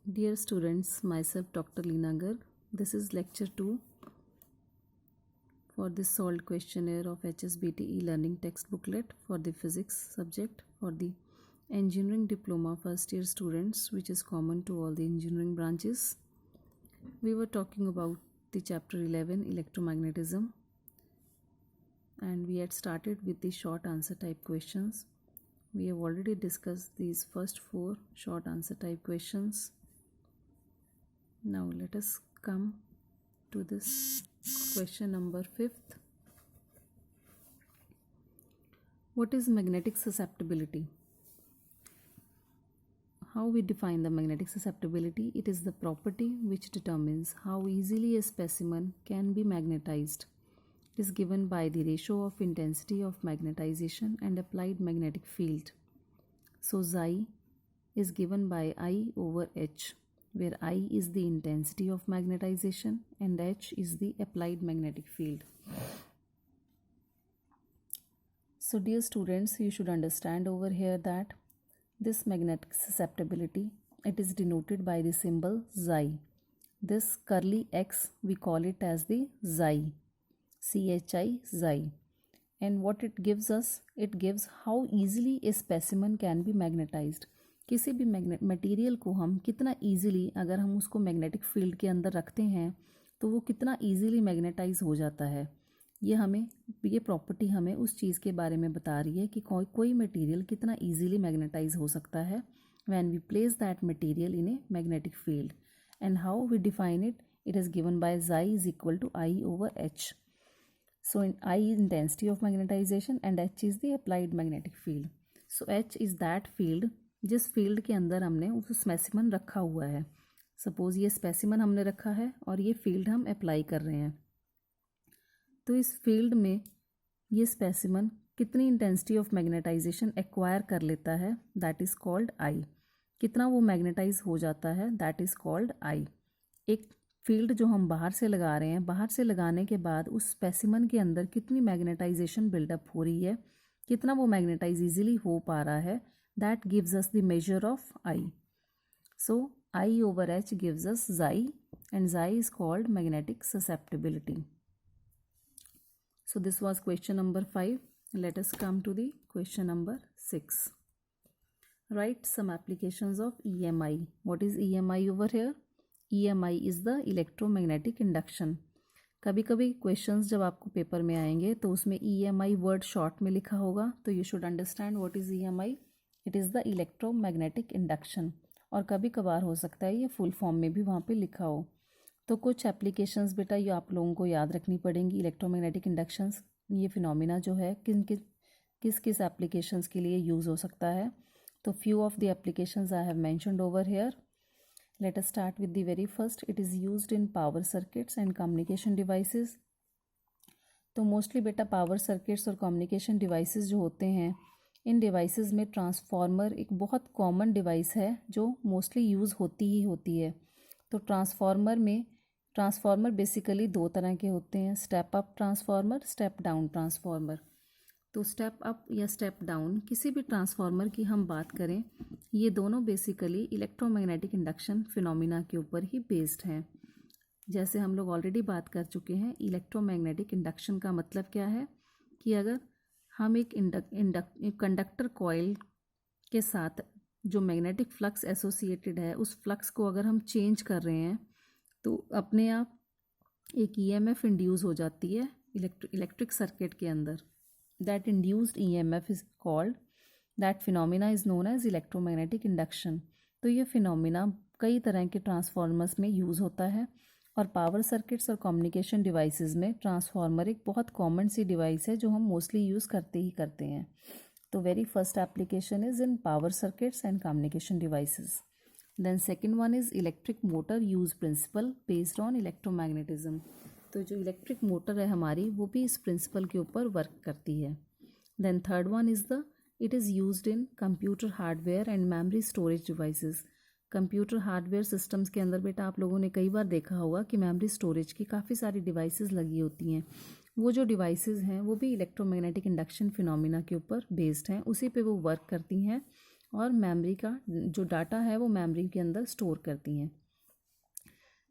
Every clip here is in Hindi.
Dear students, myself Dr. Leena Garg. This is lecture 2 for this solved questionnaire of HSBT e-learning text booklet for the physics subject for the engineering diploma first year students, which is common to all the engineering branches. We were talking about the chapter 11 electromagnetism, and we had started with the short answer type questions. We have already discussed these first 4 short answer type questions. Now let us come to this question number 5th. What is magnetic susceptibility? How we define the magnetic susceptibility? It is the property which determines how easily a specimen can be magnetized. It is given by the ratio of intensity of magnetization and applied magnetic field. So Xi is given by I over H, where I is the intensity of magnetization and H is the applied magnetic field. So dear students, you should understand over here that this magnetic susceptibility, it is denoted by the symbol Xi. This curly X, we call it as the Xi, CHI, Xi. And what it gives us, it gives how easily a specimen can be magnetized. किसी भी मटेरियल को हम कितना ईजिली, अगर हम उसको मैग्नेटिक फील्ड के अंदर रखते हैं तो वो कितना ईजिली मैग्नेटाइज हो जाता है। ये प्रॉपर्टी हमें उस चीज़ के बारे में बता रही है कि कोई मटेरियल कितना ईजिली मैग्नेटाइज हो सकता है when we place that material in a magnetic field. And how we define it, it is given by Xi is equal to I over H. So in I is intensity of magnetization and H is the applied magnetic field. So H is that field जिस फील्ड के अंदर हमने उस स्पेसिमन रखा हुआ है। सपोज ये स्पेसिमन हमने रखा है और ये फील्ड हम अप्लाई कर रहे हैं, तो इस फील्ड में ये स्पेसिमन कितनी इंटेंसिटी ऑफ मैग्नेटाइजेशन एक्वायर कर लेता है, दैट इज़ कॉल्ड आई। कितना वो मैग्नेटाइज हो जाता है, दैट इज़ कॉल्ड आई। एक फील्ड जो हम बाहर से लगा रहे हैं, बाहर से लगाने के बाद उस स्पेसिमन के अंदर कितनी मैग्नेटाइजेशन बिल्डअप हो रही है, कितना वो मैग्नेटाइज इजीली हो पा रहा है, that gives us the measure of I. So I over H gives us Xi, and Xi is called magnetic susceptibility. So this was question number 5. Let us come to the question number 6. Write some applications of EMI. What is EMI over here? EMI is the electromagnetic induction. कभी कभी क्वेश्चंस जब आपको पेपर में आएंगे तो उसमें EMI वर्ड शॉर्ट में लिखा होगा, तो you should understand what is EMI. It is the electromagnetic induction. और कभी कभार हो सकता है ये फुल फॉर्म में भी वहाँ पे लिखा हो। तो कुछ एप्लीकेशंस बेटा ये आप लोगों को याद रखनी पड़ेंगी। इलेक्ट्रोमैग्नेटिक इंडक्शंस, ये फिनोमिना जो है किस किस एप्लीकेशंस के लिए यूज़ हो सकता है। तो few of the applications I have mentioned over here. Let us start with the very first. It is used in power circuits and communication devices. तो मोस्टली बेटा पावर सर्किट्स और कम्युनिकेशन डिवाइसेस जो होते हैं, इन डिवाइसेस में ट्रांसफार्मर एक बहुत कॉमन डिवाइस है जो मोस्टली यूज़ होती है। तो ट्रांसफार्मर बेसिकली 2 तरह के होते हैं, step up transformer, step down transformer. तो स्टेप अप या स्टेप डाउन किसी भी ट्रांसफार्मर की हम बात करें, ये दोनों बेसिकली इलेक्ट्रोमैग्नेटिक इंडक्शन फिनोमिना के ऊपर ही बेस्ड हैं। जैसे हम लोग ऑलरेडी बात कर चुके हैं, इलेक्ट्रोमैग्नेटिक इंडक्शन का मतलब क्या है कि अगर हम एक कंडक्टर कॉइल के साथ जो मैग्नेटिक फ्लक्स एसोसिएटेड है, उस फ्लक्स को अगर हम चेंज कर रहे हैं तो अपने आप एक EMF इंड्यूस हो जाती है इलेक्ट्रिक सर्किट के अंदर. That induced EMF is called, that phenomena is known as electromagnetic induction. तो ये फिनोमिना कई तरह के ट्रांसफार्मर्स में यूज़ होता है, और पावर सर्किट्स और कम्युनिकेशन डिवाइसेस में ट्रांसफार्मर एक बहुत कॉमन सी डिवाइस है जो हम मोस्टली यूज़ करते हैं. तो very first application is in power circuits and communication devices. Then second one is electric motor use principle based on electromagnetism. तो जो इलेक्ट्रिक मोटर है हमारी, वो भी इस प्रिंसिपल के ऊपर वर्क करती है. Then third one is it is used in computer hardware and memory storage devices. Computer hardware systems के अंदर बेटा आप लोगों ने कई बार देखा होगा कि मेमोरी स्टोरेज की काफ़ी सारी डिवाइसेस लगी होती हैं. वो जो डिवाइसेस हैं वो भी इलेक्ट्रोमैग्नेटिक इंडक्शन फिनोमिना के ऊपर बेस्ड हैं, उसी पे वो वर्क करती हैं. और मेमोरी का जो डाटा है वो मेमोरी के अंदर स्टोर करती हैं।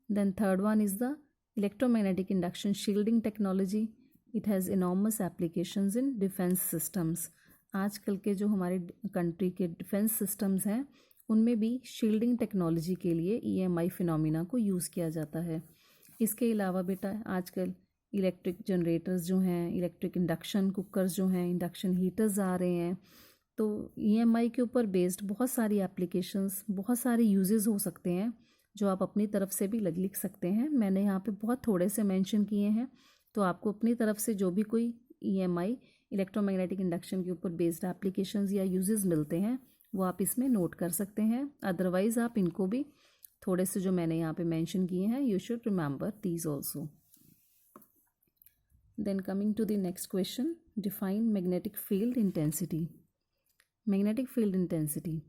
Then third one is the electromagnetic induction shielding technology. It has enormous applications in defence systems. आजकल के जो हमारे कंट्री के डिफेंस सिस्टम्स हैं उनमें भी शील्डिंग टेक्नोलॉजी के लिए EMI फिनोमिना को यूज़ किया जाता है। इसके अलावा बेटा आजकल इलेक्ट्रिक जनरेटर्स जो हैं, इलेक्ट्रिक इंडक्शन कुकर्स जो हैं, इंडक्शन हीटर्स आ रहे हैं, तो EMI के ऊपर बेस्ड बहुत सारी एप्लीकेशंस, बहुत सारे यूजेस हो सकते हैं जो आप अपनी तरफ से भी लिख सकते हैं। मैंने यहाँ पे बहुत थोड़े से मेंशन किए हैं, तो आपको अपनी तरफ से जो भी कोई EMI इलेक्ट्रोमैग्नेटिक इंडक्शन के ऊपर बेस्ड एप्लीकेशंस या यूजेस मिलते हैं वो आप इसमें नोट कर सकते हैं। अदरवाइज़ आप इनको भी थोड़े से जो मैंने यहाँ पे मेंशन किए हैं, you should remember these also. Then coming to the next question, define magnetic field intensity. Magnetic field intensity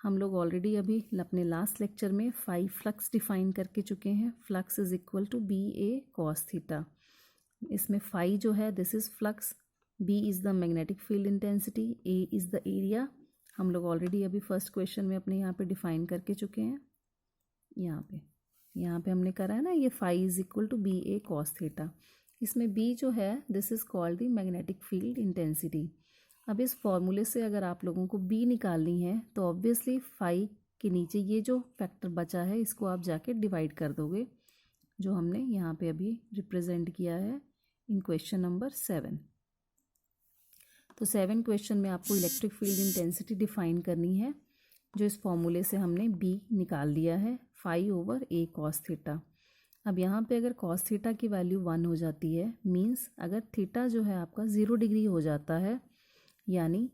हम लोग ऑलरेडी अभी अपने लास्ट लेक्चर में 5 फ्लक्स डिफाइन करके चुके हैं। Flux is equal to BA cos theta. इसमें फाई जो है this is flux, B is the magnetic field intensity, A is the area. हम लोग ऑलरेडी अभी फर्स्ट क्वेश्चन में अपने यहाँ पे डिफाइन करके चुके हैं। यहाँ पे हमने करा है ना, ये phi is equal to BA cos theta. इसमें B जो है this is called the magnetic field intensity. अब इस फॉर्मूले से अगर आप लोगों को B निकालनी है तो ऑब्वियसली फाई के नीचे ये जो फैक्टर बचा है इसको आप जाके डिवाइड कर दोगे, जो हमने यहाँ पे अभी रिप्रेजेंट किया है इन क्वेश्चन नंबर 7। तो 7 क्वेश्चन में आपको इलेक्ट्रिक फील्ड इंटेंसिटी डिफाइन करनी है, जो इस फॉर्मूले से हमने B निकाल लिया है, phi over A cos theta. अब यहाँ पे अगर cos थीटा की वैल्यू 1 हो जाती है, मीन्स अगर थीटा जो है आपका 0 डिग्री हो जाता है, यानी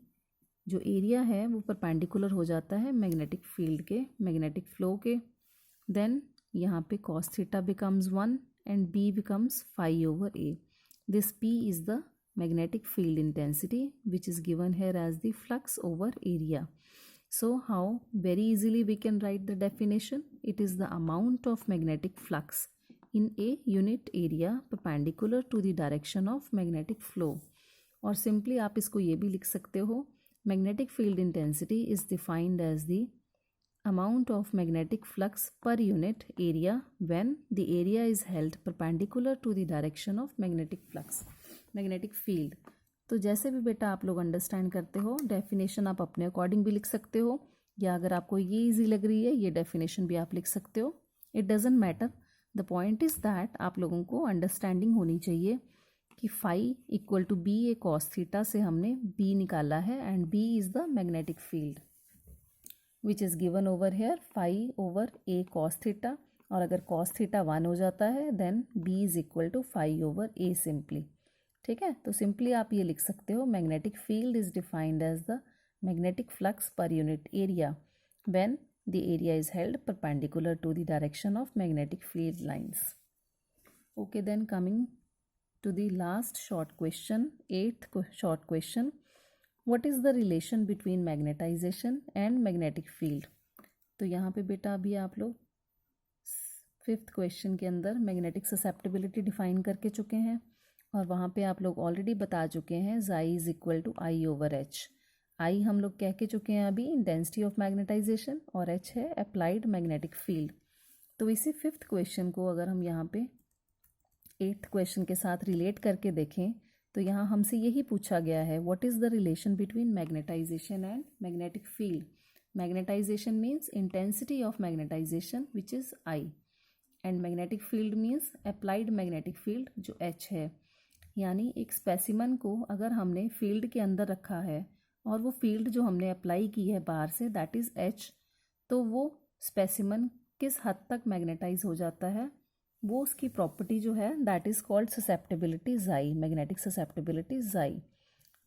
जो एरिया है वो परपेंडिकुलर हो जाता है मैग्नेटिक फील्ड के, मैग्नेटिक फ्लो के, देन यहाँ पे cos theta becomes 1 and B becomes phi over A। This P is the magnetic field intensity which is given here as the flux over area. So how very easily we can write the definition? It is the amount of magnetic flux in a unit area perpendicular to the direction of magnetic flow. और simply आप इसको ये भी लिख सकते हो, magnetic field intensity is defined as the amount of magnetic flux per unit area when the area is held perpendicular to the direction of magnetic flux, magnetic field. तो जैसे भी बेटा आप लोग अंडरस्टैंड करते हो, डेफिनेशन आप अपने अकॉर्डिंग भी लिख सकते हो, या अगर आपको ये इजी लग रही है ये डेफिनेशन भी आप लिख सकते हो। It doesn't matter, the point is that आप लोगों को अंडरस्टैंडिंग होनी चाहिए कि phi equal to BA cos theta से हमने B निकाला है and B is the magnetic field which is given over here phi over A cos theta. और अगर cos थीटा 1 हो जाता है then B is equal to phi over A simply. ठीक है, तो सिंपली आप ये लिख सकते हो, magnetic field is defined as the magnetic flux per unit area when the area is held perpendicular to the direction of magnetic field lines. Okay, then coming to the last short question, 8th short question, what is the relation between magnetisation and magnetic field. तो यहाँ पे बेटा अभी आप लोग 5th क्वेश्चन के अंदर मैग्नेटिक ससेप्टिबिलिटी डिफाइन करके चुके हैं, और वहाँ पे आप लोग ऑलरेडी बता चुके हैं chi is equal to I over H। I हम लोग कह के चुके हैं अभी इंटेंसिटी ऑफ मैग्नेटाइजेशन, और H है अप्लाइड मैग्नेटिक फील्ड। तो इसी 5th क्वेश्चन को अगर हम यहाँ पे 8th क्वेश्चन के साथ रिलेट करके देखें तो यहाँ हमसे यही पूछा गया है, what is the relation between magnetisation and magnetic field. Magnetisation means intensity of magnetisation which is I, and magnetic field means applied magnetic field जो H है। यानी एक स्पेसिमन को अगर हमने फील्ड के अंदर रखा है और वो फील्ड जो हमने अप्लाई की है बाहर से दैट इज़ H, तो वो स्पेसिमन किस हद तक मैग्नेटाइज हो जाता है, वो उसकी प्रॉपर्टी जो है दैट इज़ कॉल्ड ससेप्टिबिलिटी जाई, मैग्नेटिक ससेप्टिबिलिटी जाई।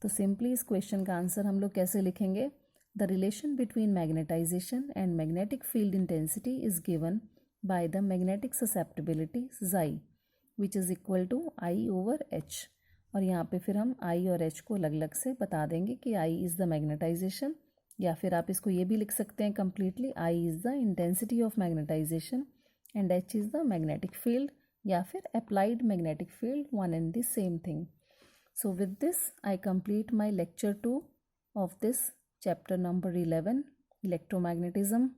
तो सिंपली इस क्वेश्चन का आंसर हम लोग कैसे लिखेंगे, the relation between magnetisation and magnetic field intensity is given by the magnetic susceptibility chi which is equal to I over H। और यहाँ पे फिर हम I और H को अलग अलग से बता देंगे कि I इज़ द मैग्नेटाइजेशन, या फिर आप इसको ये भी लिख सकते हैं completely I is the intensity of magnetization and H is the magnetic field, या फिर applied magnetic field, one and the same thing. So with this I complete my lecture 2 of this chapter number 11 electromagnetism.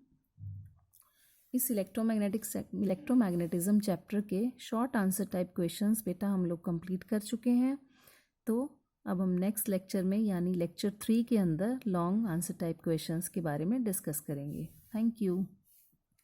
इस इलेक्ट्रोमैग्नेटिज्म चैप्टर के शॉर्ट आंसर टाइप क्वेश्चंस बेटा हम लोग कंप्लीट कर चुके हैं। तो अब हम नेक्स्ट लेक्चर में यानी लेक्चर 3 के अंदर लॉन्ग आंसर टाइप क्वेश्चंस के बारे में डिस्कस करेंगे। Thank you.